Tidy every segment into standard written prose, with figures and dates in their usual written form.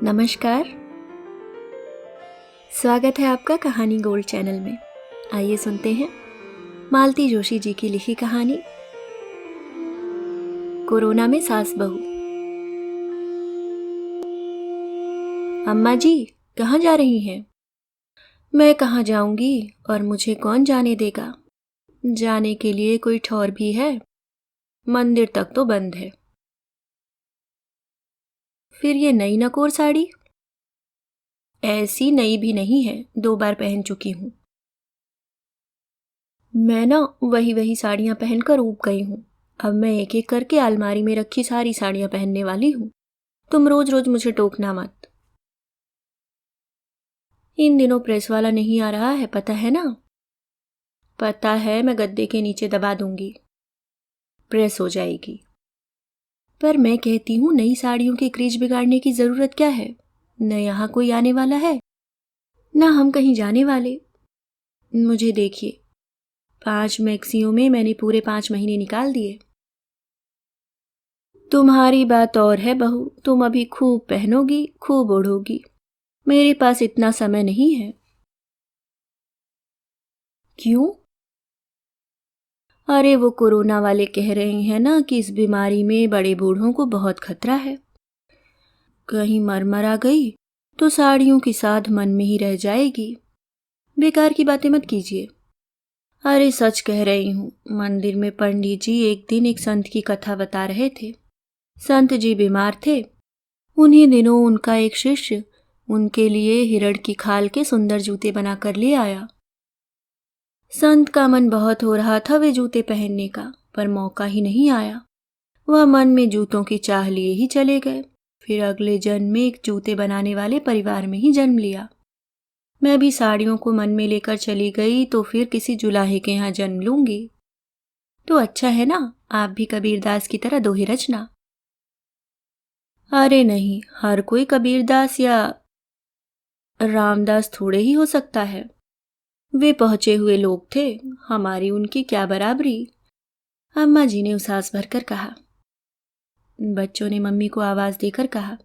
नमस्कार। स्वागत है आपका कहानी गोल्ड चैनल में। आइए सुनते हैं मालती जोशी जी की लिखी कहानी कोरोना में सास बहू। अम्मा जी कहाँ जा रही हैं? मैं कहाँ जाऊंगी और मुझे कौन जाने देगा। जाने के लिए कोई ठौर भी है? मंदिर तक तो बंद है। फिर ये नई नकोर साड़ी? ऐसी नई भी नहीं है, 2 बार पहन चुकी हूं। मैं ना वही साड़ियां पहनकर ऊब गई हूं। अब मैं एक एक करके अलमारी में रखी सारी साड़ियां पहनने वाली हूं। तुम रोज रोज मुझे टोकना मत। इन दिनों प्रेस वाला नहीं आ रहा है, पता है ना? पता है, मैं गद्दे के नीचे दबा दूंगी, प्रेस हो जाएगी। पर मैं कहती हूँ नई साड़ियों की क्रीज बिगाड़ने की जरूरत क्या है? न यहाँ कोई आने वाला है, न हम कहीं जाने वाले। मुझे देखिए, 5 मैक्सियों में मैंने पूरे 5 महीने निकाल दिए। तुम्हारी बात और है बहू, तुम अभी खूब पहनोगी, खूब ओढ़ोगी। मेरे पास इतना समय नहीं है। क्यों? अरे वो कोरोना वाले कह रहे हैं ना कि इस बीमारी में बड़े बूढ़ों को बहुत खतरा है। कहीं मर आ गई तो साड़ियों की साध मन में ही रह जाएगी। बेकार की बातें मत कीजिए। अरे सच कह रही हूँ, मंदिर में पंडित जी एक दिन एक संत की कथा बता रहे थे। संत जी बीमार थे। उन्हीं दिनों उनका एक शिष्य उनके लिए हिरण की खाल के सुंदर जूते बनाकर ले आया। संत का मन बहुत हो रहा था वे जूते पहनने का, पर मौका ही नहीं आया। वह मन में जूतों की चाह लिए ही चले गए। फिर अगले जन्म में एक जूते बनाने वाले परिवार में ही जन्म लिया। मैं भी साड़ियों को मन में लेकर चली गई तो फिर किसी जुलाहे के यहाँ जन्म लूंगी। तो अच्छा है ना, आप भी कबीरदास की तरह दोहे रचना। अरे नहीं, हर कोई कबीरदास या रामदास थोड़े ही हो सकता है। वे पहुंचे हुए लोग थे, हमारी उनकी क्या बराबरी। अम्मा जी ने उसास भरकर कहा। बच्चों ने मम्मी को आवाज देकर कहा,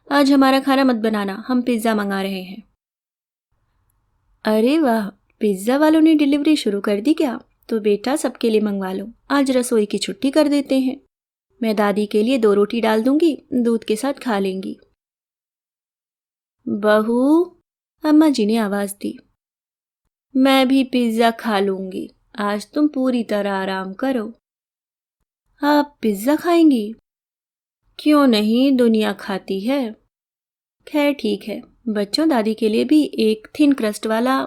आज हमारा खाना मत बनाना, हम पिज्जा मंगा रहे हैं। अरे वाह, पिज्जा वालों ने डिलीवरी शुरू कर दी क्या? तो बेटा सबके लिए मंगवा लो, आज रसोई की छुट्टी कर देते हैं। मैं दादी के लिए 2 रोटी डाल दूंगी, दूध के साथ खा लेंगी। बहू, अम्मा जी ने आवाज दी। मैं भी पिज्जा खा लूंगी, आज तुम पूरी तरह आराम करो। आप पिज्जा खाएंगी? क्यों नहीं, दुनिया खाती है। खैर ठीक है, बच्चों दादी के लिए भी एक थिन क्रस्ट वाला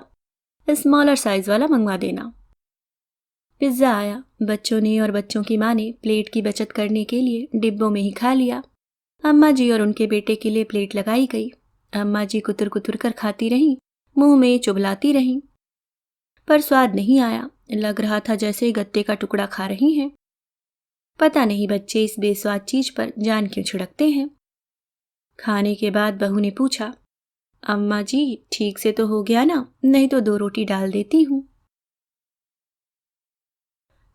स्मॉलर साइज वाला मंगवा देना। पिज्जा आया। बच्चों ने और बच्चों की माँ ने प्लेट की बचत करने के लिए डिब्बों में ही खा लिया। अम्मा जी और उनके बेटे के लिए प्लेट लगाई गई। अम्मा जी कुतर कुतर कर खाती रहीं, मुंह में चुबलाती रहीं, पर स्वाद नहीं आया। लग रहा था जैसे गत्ते का टुकड़ा खा रही हैं। पता नहीं बच्चे इस बेस्वाद चीज पर जान क्यों छिड़कते हैं। खाने के बाद बहू ने पूछा, अम्मा जी ठीक से तो हो गया ना? नहीं तो 2 रोटी डाल देती हूँ।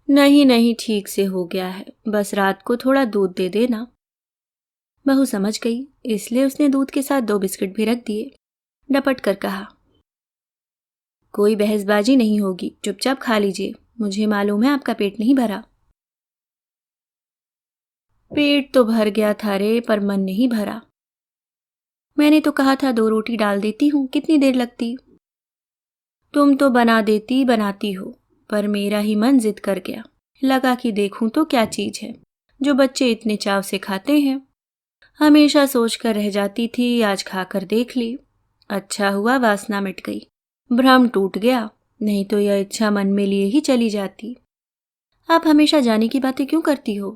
नहीं नहीं, ठीक से हो गया है, बस रात को थोड़ा दूध दे देना। बहू समझ गई, इसलिए उसने दूध के साथ 2 बिस्किट भी रख दिए। डपट कर कहा, कोई बहसबाजी नहीं होगी, चुपचाप खा लीजिए। मुझे मालूम है आपका पेट नहीं भरा। पेट तो भर गया था रे, पर मन नहीं भरा। मैंने तो कहा था 2 रोटी डाल देती हूँ, कितनी देर लगती। तुम तो बना देती बनाती हो, पर मेरा ही मन जिद कर गया। लगा कि देखूं तो क्या चीज है जो बच्चे इतने चाव से खाते हैं। हमेशा सोच कर रह जाती थी, आज खाकर देख ली। अच्छा हुआ वासना मिट गई, भ्रम टूट गया, नहीं तो यह इच्छा मन में लिए ही चली जाती। आप हमेशा जाने की बातें क्यों करती हो?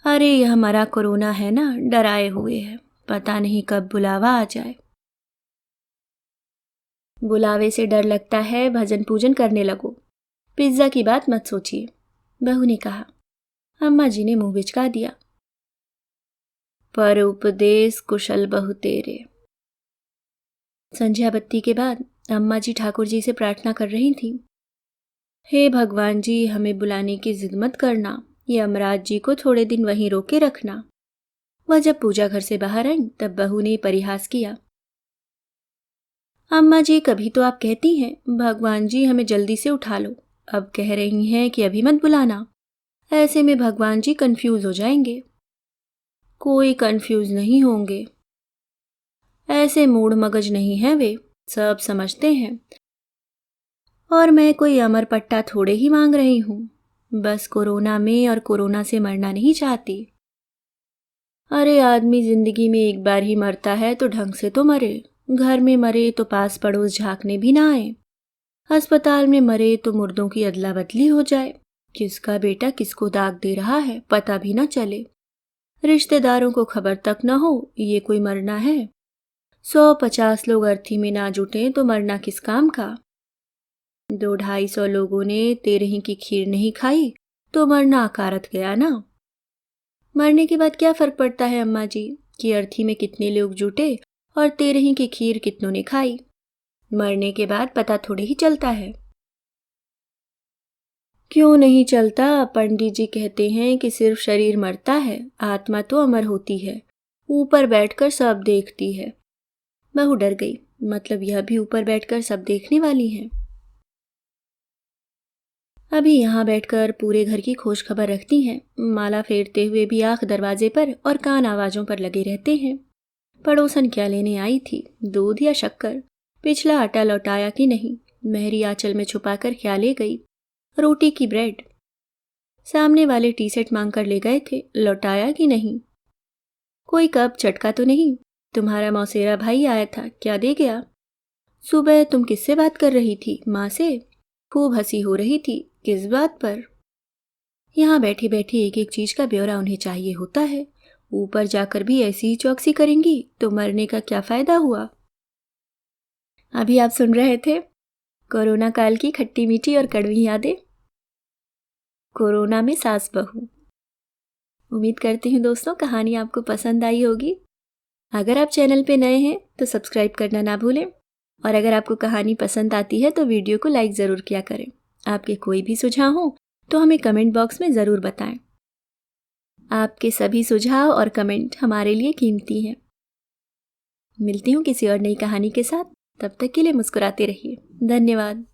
अरे यह मरा कोरोना है ना, डराए हुए है, पता नहीं कब बुलावा आ जाए। बुलावे से डर लगता है, भजन पूजन करने लगो। पिज्जा की बात मत सोचिए, बहू ने कहा। अम्मा जी ने मुंह बिचका दिया। पर उपदेश कुशल बहु तेरे। संध्या बत्ती के बाद अम्मा जी ठाकुर जी से प्रार्थना कर रही थीं। हे भगवान जी, हमें बुलाने की जिद मत करना, ये अमराज जी को थोड़े दिन वहीं रोके रखना। वह जब पूजा घर से बाहर आई तब बहू ने परिहास किया। अम्मा जी, कभी तो आप कहती हैं भगवान जी हमें जल्दी से उठा लो, अब कह रही हैं कि अभी मत बुलाना। ऐसे में भगवान जी कंफ्यूज हो जाएंगे। कोई कंफ्यूज नहीं होंगे, ऐसे मूड मगज नहीं है वे, सब समझते हैं। और मैं कोई अमर पट्टा थोड़े ही मांग रही हूँ, बस कोरोना में और कोरोना से मरना नहीं चाहती। अरे आदमी जिंदगी में एक बार ही मरता है तो ढंग से तो मरे, घर में मरे तो पास पड़ोस झांकने भी ना आए, अस्पताल में मरे तो मुर्दों की अदला बदली हो जाए, किसका बेटा किसको दाग दे रहा है पता भी ना चले, रिश्तेदारों को खबर तक न हो, ये कोई मरना है। 150 लोग अर्थी में ना जुटे तो मरना किस काम का। 200-250 लोगों ने तेरही की खीर नहीं खाई तो मरना अकारत गया ना। मरने के बाद क्या फर्क पड़ता है अम्मा जी कि अर्थी में कितने लोग जुटे और तेरही की खीर कितनों ने खाई। मरने के बाद पता थोड़े ही चलता है। क्यों नहीं चलता, पंडित जी कहते हैं कि सिर्फ शरीर मरता है, आत्मा तो अमर होती है, ऊपर बैठकर सब देखती है। बहू डर गई, मतलब यह भी ऊपर बैठकर सब देखने वाली है। अभी यहाँ बैठकर पूरे घर की खोज खबर रखती हैं, माला फेरते हुए भी आंख दरवाजे पर और कान आवाजों पर लगे रहते हैं। पड़ोसन क्या लेने आई थी, दूध या शक्कर, पिछला आटा लौटाया कि नहीं, मेहरी आंचल में छुपाकर क्या ले गई, रोटी की ब्रेड। सामने वाले टी सेट मांग कर ले गए थे, लौटाया कि नहीं, कोई कप चटका तो नहीं, तुम्हारा मौसेरा भाई आया था, क्या दे गया। सुबह तुम किससे बात कर रही थी, माँ से, खूब हंसी हो रही थी, किस बात पर। यहाँ बैठी बैठी एक एक चीज का ब्यौरा उन्हें चाहिए होता है, ऊपर जाकर भी ऐसी ही चौकसी करेंगी तो मरने का क्या फायदा हुआ। अभी आप सुन रहे थे कोरोना काल की खट्टी मीठी और कड़वी यादें, कोरोना में सास बहू। उम्मीद करती हूँ दोस्तों कहानी आपको पसंद आई होगी। अगर आप चैनल पे नए हैं तो सब्सक्राइब करना ना भूलें, और अगर आपको कहानी पसंद आती है तो वीडियो को लाइक ज़रूर किया करें। आपके कोई भी सुझाव हो तो हमें कमेंट बॉक्स में ज़रूर बताएं। आपके सभी सुझाव और कमेंट हमारे लिए कीमती हैं। मिलती हूँ किसी और नई कहानी के साथ, तब तक के लिए मुस्कुराते रहिए। धन्यवाद।